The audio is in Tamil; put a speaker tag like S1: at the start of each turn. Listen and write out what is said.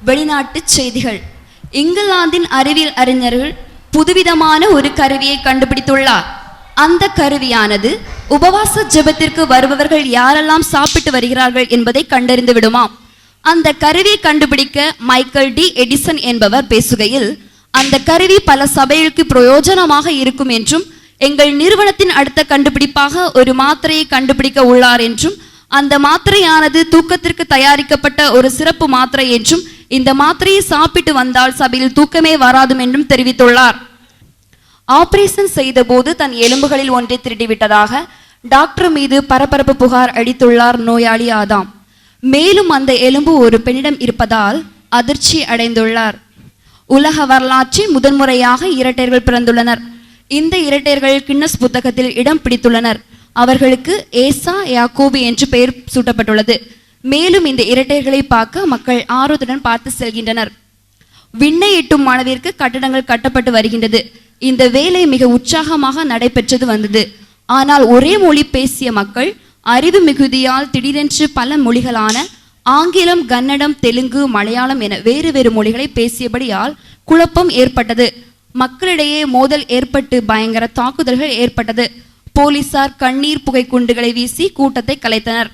S1: வெளிநாட்டு செய்திகள். இங்கிலாந்தின் அறிவியல் அறிஞர்கள் புதுவிதமான ஒரு கருவியை கண்டுபிடித்துள்ளார். அந்த கருவியானது உபவாச ஜெபத்திற்கு வருபவர்கள் யாரெல்லாம் சாப்பிட்டு வருகிறார்கள் என்பதை கண்டறிந்து விடுமாம். அந்த கருவியை கண்டுபிடிக்க மைக்கேல் டி எடிசன் என்பவர் பேசுகையில், அந்த கருவி பல சபைகளுக்கு பிரயோஜனமாக இருக்கும் என்றும், எங்கள் நிறுவனத்தின் அடுத்த கண்டுபிடிப்பாக ஒரு மாத்திரையை கண்டுபிடிக்க உள்ளார் என்றும், அந்த மாத்திரையானது தூக்கத்திற்கு தயாரிக்கப்பட்ட ஒரு சிறப்பு மாத்திரை என்றும், இந்த மாத்திரையை சாப்பிட்டு வந்தால் சபையில் தூக்கமே வராது என்றும் தெரிவித்துள்ளார். ஆபரேஷன் செய்த போது தன் எலும்புகளில் ஒன்றை திருடிவிட்டதாக டாக்டர் மீது பரபரப்பு புகார் அளித்துள்ளார் நோயாளி ஆதாம். மேலும் அந்த எலும்பு ஒரு பெண்ணிடம் இருப்பதால் அதிர்ச்சி அடைந்துள்ளார். உலக வரலாற்றில் முதன்முறையாக இரட்டையர்கள் பிறந்துள்ளனர். இந்த இரட்டையர்கள் கின்னஸ் புத்தகத்தில் இடம் பிடித்துள்ளனர். அவர்களுக்கு ஏசா யாக்கோபு என்று பெயர் சூட்டப்பட்டுள்ளது. மேலும் இந்த இரட்டையர்களை பார்க்க மக்கள் ஆர்வத்துடன் பார்த்து செல்கின்றனர். விண்ணை எட்டும் அளவிற்கு கட்டடங்கள் கட்டப்பட்டு வருகின்றது. இந்த வேலை மிக உற்சாகமாக நடைபெற்றது வந்தது. ஆனால் ஒரே மொழி பேசிய மக்கள் அறிவு மிகுதியால் திடீரென்று பல மொழிகளான ஆங்கிலம், கன்னடம், தெலுங்கு, மலையாளம் என வேறு வேறு மொழிகளை பேசியபடியால் குழப்பம் ஏற்பட்டது. மக்களிடையே மோதல் ஏற்பட்டு பயங்கர தாக்குதல்கள் ஏற்பட்டது. போலீசார் கண்ணீர் புகை குண்டுகளை வீசி கூட்டத்தை கலைத்தனர்.